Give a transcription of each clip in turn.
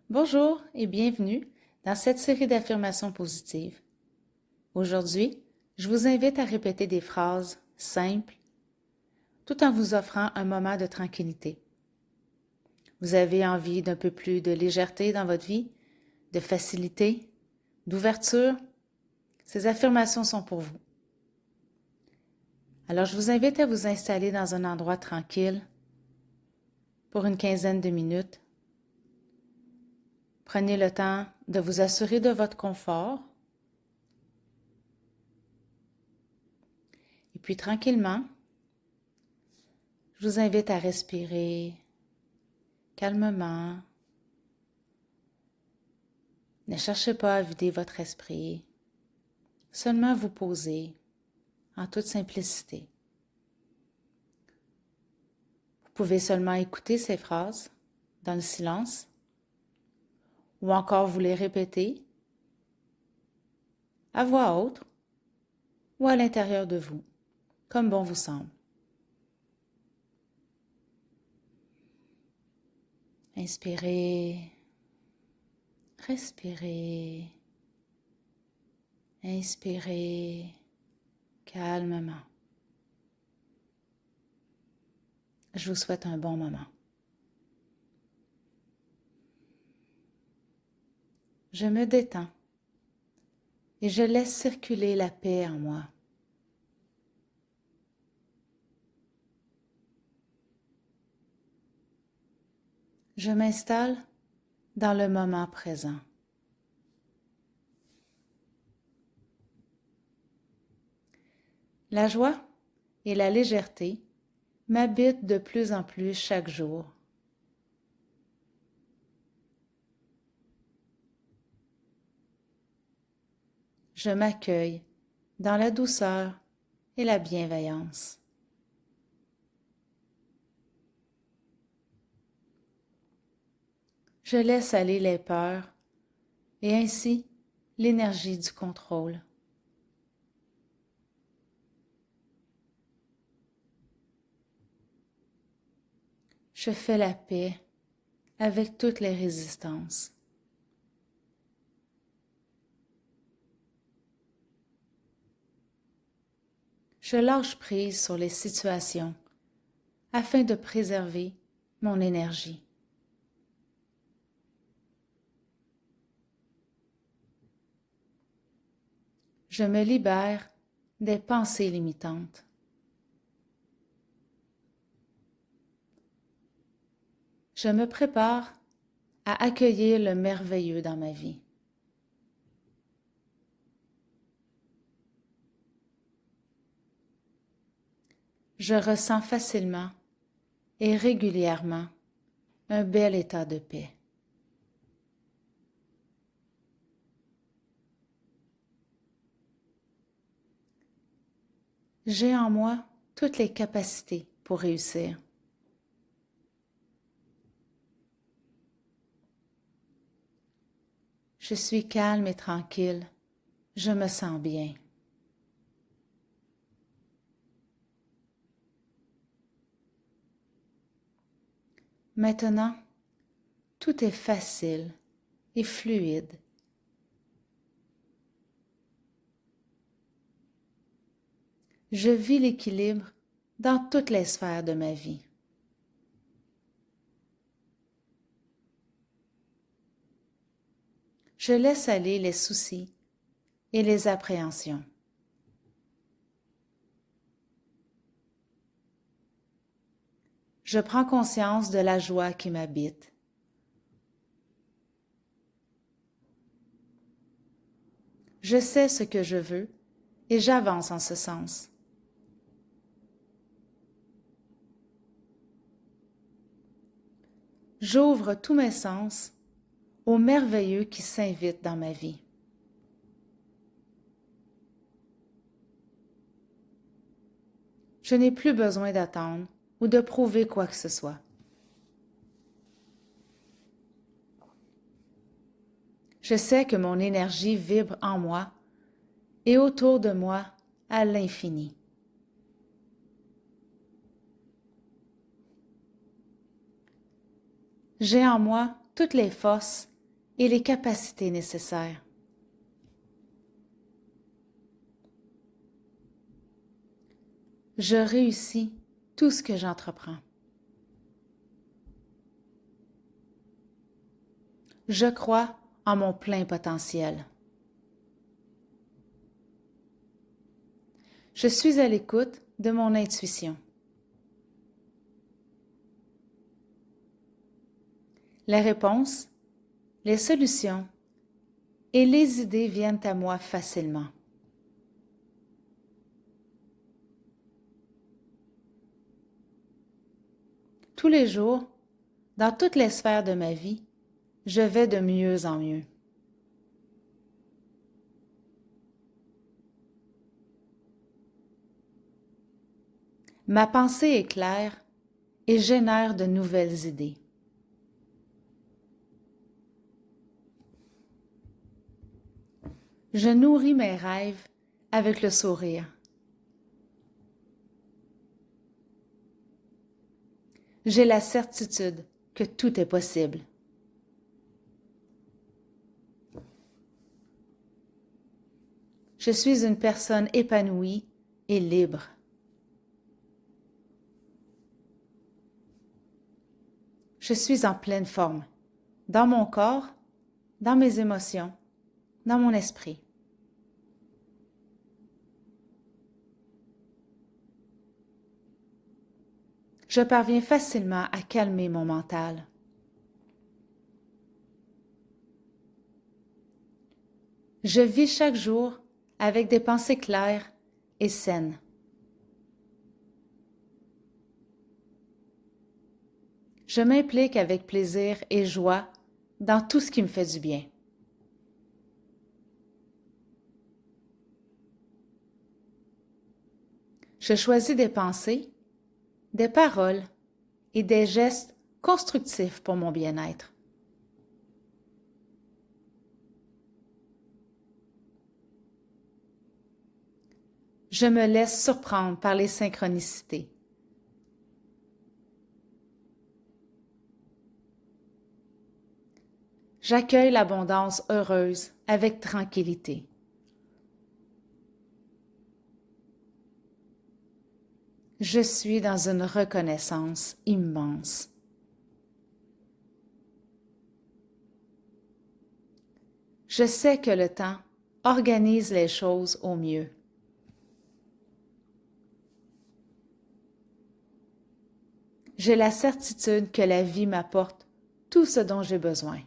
Bonjour et bienvenue dans cette série d'affirmations positives. Aujourd'hui, je vous invite à répéter des phrases simples tout en vous offrant un moment de tranquillité. Vous avez envie d'un peu plus de légèreté dans votre vie, de facilité, d'ouverture? Ces affirmations sont pour vous. Alors, je vous invite à vous installer dans un endroit tranquille pour une quinzaine de minutes. Prenez le temps de vous assurer de votre confort. Et puis tranquillement, je vous invite à respirer calmement. Ne cherchez pas à vider votre esprit, seulement vous poser en toute simplicité. Vous pouvez seulement écouter ces phrases dans le silence ou encore vous les répéter à voix haute ou à l'intérieur de vous, comme bon vous semble. Inspirez, respirez, inspirez calmement. Je vous souhaite un bon moment. Je me détends et je laisse circuler la paix en moi. Je m'installe dans le moment présent. La joie et la légèreté m'habitent de plus en plus chaque jour. Je m'accueille dans la douceur et la bienveillance. Je laisse aller les peurs et ainsi l'énergie du contrôle. Je fais la paix avec toutes les résistances. Je lâche prise sur les situations afin de préserver mon énergie. Je me libère des pensées limitantes. Je me prépare à accueillir le merveilleux dans ma vie. Je ressens facilement et régulièrement un bel état de paix. J'ai en moi toutes les capacités pour réussir. Je suis calme et tranquille. Je me sens bien. Maintenant, tout est facile et fluide. Je vis l'équilibre dans toutes les sphères de ma vie. Je laisse aller les soucis et les appréhensions. Je prends conscience de la joie qui m'habite. Je sais ce que je veux et j'avance en ce sens. J'ouvre tous mes sens au merveilleux qui s'invite dans ma vie. Je n'ai plus besoin d'attendre ou de prouver quoi que ce soit. Je sais que mon énergie vibre en moi et autour de moi à l'infini. J'ai en moi toutes les forces et les capacités nécessaires. Je réussis tout ce que j'entreprends. Je crois en mon plein potentiel. Je suis à l'écoute de mon intuition. Les réponses, les solutions et les idées viennent à moi facilement. Tous les jours, dans toutes les sphères de ma vie, je vais de mieux en mieux. Ma pensée est claire et génère de nouvelles idées. Je nourris mes rêves avec le sourire. J'ai la certitude que tout est possible. Je suis une personne épanouie et libre. Je suis en pleine forme, dans mon corps, dans mes émotions, dans mon esprit. Je parviens facilement à calmer mon mental. Je vis chaque jour avec des pensées claires et saines. Je m'implique avec plaisir et joie dans tout ce qui me fait du bien. Je choisis des pensées, des paroles et des gestes constructifs pour mon bien-être. Je me laisse surprendre par les synchronicités. J'accueille l'abondance heureuse avec tranquillité. Je suis dans une reconnaissance immense. Je sais que le temps organise les choses au mieux. J'ai la certitude que la vie m'apporte tout ce dont j'ai besoin.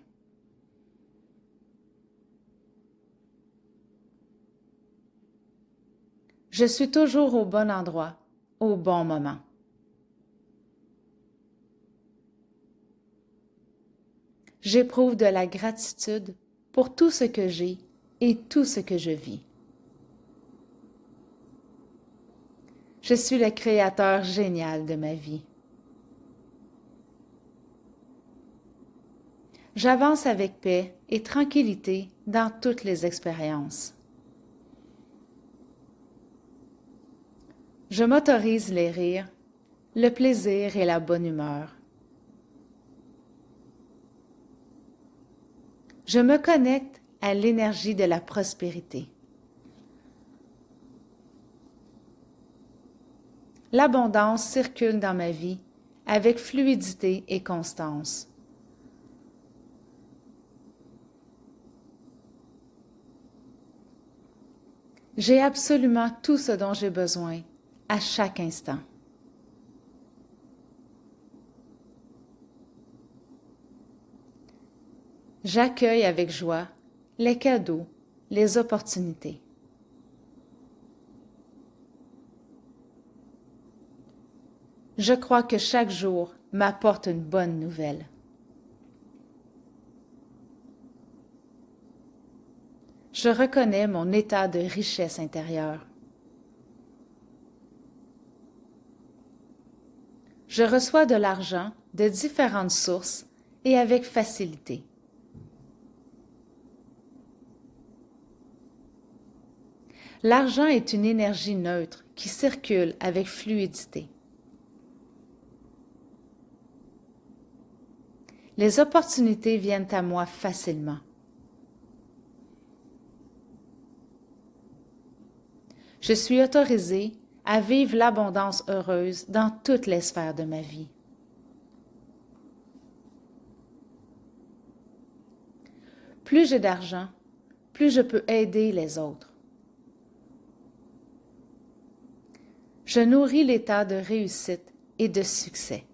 Je suis toujours au bon endroit, au bon moment. J'éprouve de la gratitude pour tout ce que j'ai et tout ce que je vis. Je suis le créateur génial de ma vie. J'avance avec paix et tranquillité dans toutes les expériences. Je m'autorise les rires, le plaisir et la bonne humeur. Je me connecte à l'énergie de la prospérité. L'abondance circule dans ma vie avec fluidité et constance. J'ai absolument tout ce dont j'ai besoin à chaque instant. J'accueille avec joie les cadeaux, les opportunités. Je crois que chaque jour m'apporte une bonne nouvelle. Je reconnais mon état de richesse intérieure. Je reçois de l'argent de différentes sources et avec facilité. L'argent est une énergie neutre qui circule avec fluidité. Les opportunités viennent à moi facilement. Je suis autorisée à vivre l'abondance heureuse dans toutes les sphères de ma vie. Plus j'ai d'argent, plus je peux aider les autres. Je nourris l'état de réussite et de succès.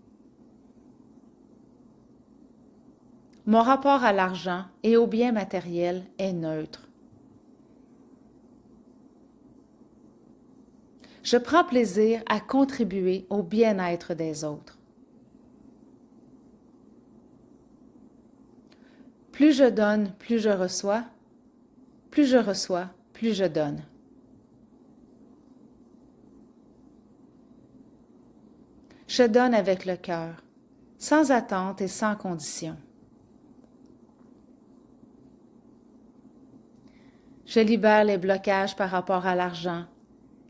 Mon rapport à l'argent et aux biens matériels est neutre. Je prends plaisir à contribuer au bien-être des autres. Plus je donne, plus je reçois. Plus je reçois, plus je donne. Je donne avec le cœur, sans attente et sans condition. Je libère les blocages par rapport à l'argent,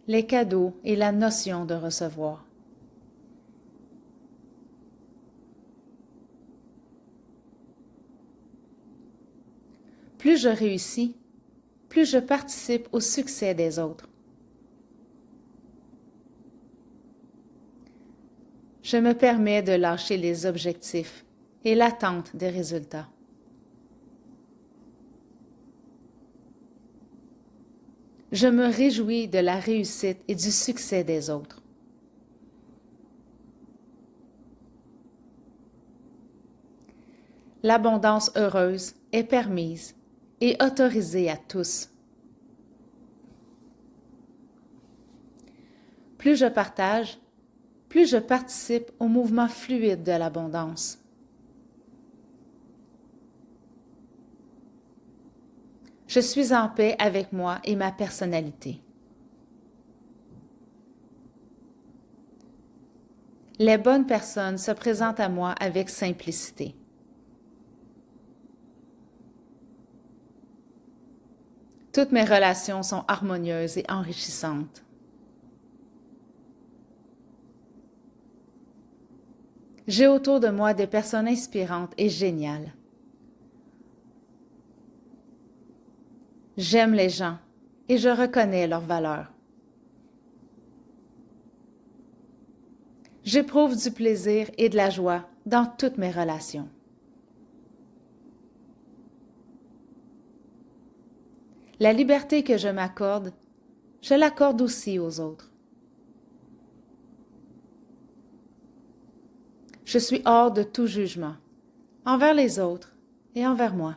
les cadeaux et la notion de recevoir. Plus je réussis, plus je participe au succès des autres. Je me permets de lâcher les objectifs et l'attente des résultats. Je me réjouis de la réussite et du succès des autres. L'abondance heureuse est permise et autorisée à tous. Plus je partage, plus je participe au mouvement fluide de l'abondance. Je suis en paix avec moi et ma personnalité. Les bonnes personnes se présentent à moi avec simplicité. Toutes mes relations sont harmonieuses et enrichissantes. J'ai autour de moi des personnes inspirantes et géniales. J'aime les gens et je reconnais leurs valeurs. J'éprouve du plaisir et de la joie dans toutes mes relations. La liberté que je m'accorde, je l'accorde aussi aux autres. Je suis hors de tout jugement, envers les autres et envers moi.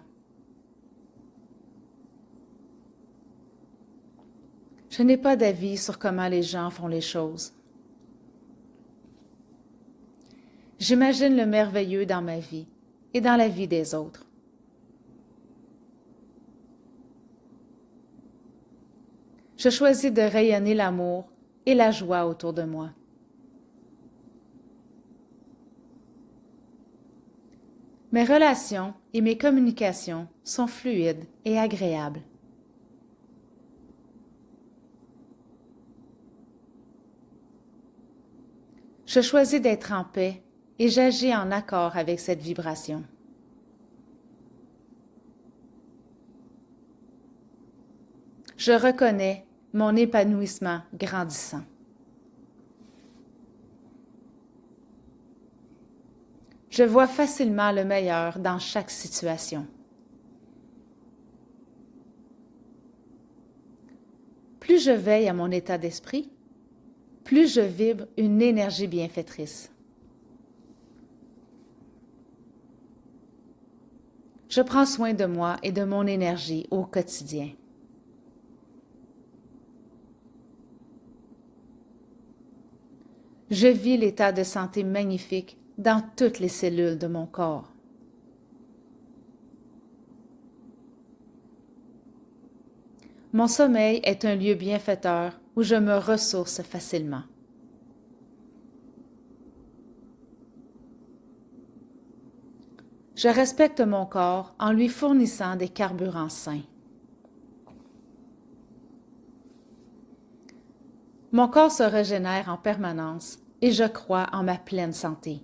Je n'ai pas d'avis sur comment les gens font les choses. J'imagine le merveilleux dans ma vie et dans la vie des autres. Je choisis de rayonner l'amour et la joie autour de moi. Mes relations et mes communications sont fluides et agréables. Je choisis d'être en paix et j'agis en accord avec cette vibration. Je reconnais mon épanouissement grandissant. Je vois facilement le meilleur dans chaque situation. Plus je veille à mon état d'esprit, plus je vibre une énergie bienfaitrice. Je prends soin de moi et de mon énergie au quotidien. Je vis l'état de santé magnifique dans toutes les cellules de mon corps. Mon sommeil est un lieu bienfaiteur où je me ressource facilement. Je respecte mon corps en lui fournissant des carburants sains. Mon corps se régénère en permanence et je crois en ma pleine santé.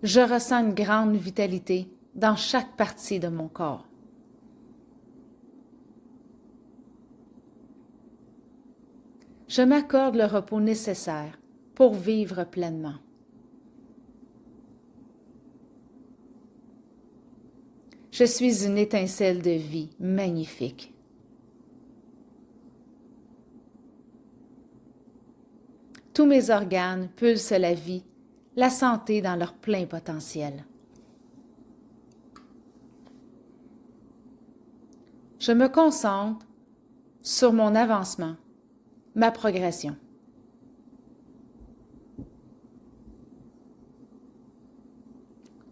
Je ressens une grande vitalité dans chaque partie de mon corps. Je m'accorde le repos nécessaire pour vivre pleinement. Je suis une étincelle de vie magnifique. Tous mes organes pulsent la vie, la santé dans leur plein potentiel. Je me concentre sur mon avancement, ma progression.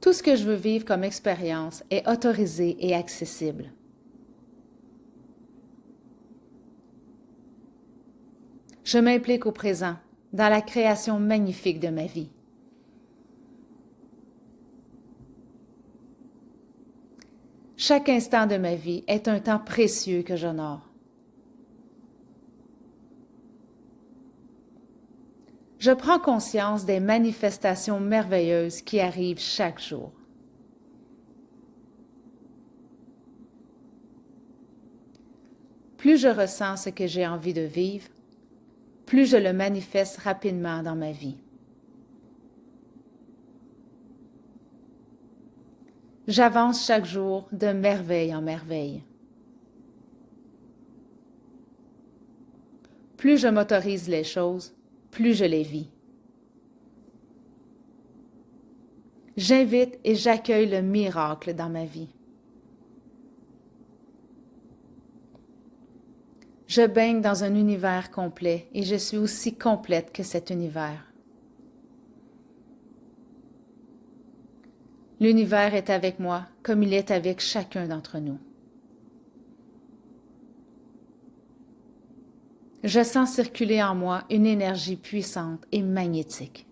Tout ce que je veux vivre comme expérience est autorisé et accessible. Je m'implique au présent dans la création magnifique de ma vie. Chaque instant de ma vie est un temps précieux que j'honore. Je prends conscience des manifestations merveilleuses qui arrivent chaque jour. Plus je ressens ce que j'ai envie de vivre, plus je le manifeste rapidement dans ma vie. J'avance chaque jour de merveille en merveille. Plus je m'autorise les choses, plus je les vis. J'invite et j'accueille le miracle dans ma vie. Je baigne dans un univers complet et je suis aussi complète que cet univers. L'univers est avec moi comme il est avec chacun d'entre nous. Je sens circuler en moi une énergie puissante et magnétique.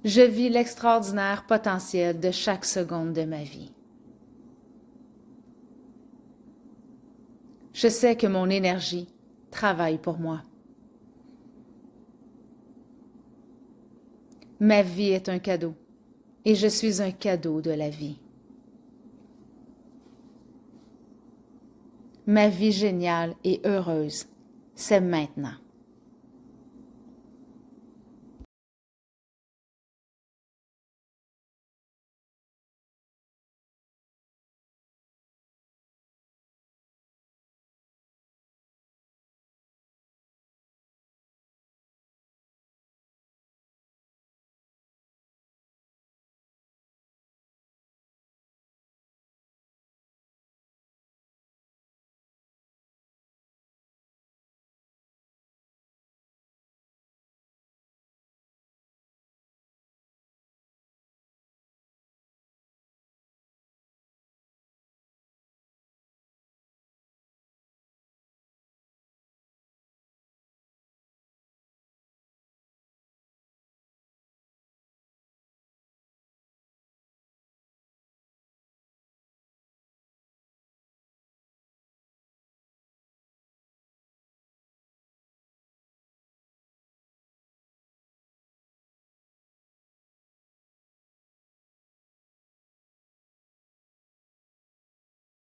Je vis l'extraordinaire potentiel de chaque seconde de ma vie. Je sais que mon énergie travaille pour moi. Ma vie est un cadeau et je suis un cadeau de la vie. Ma vie géniale et heureuse, c'est maintenant.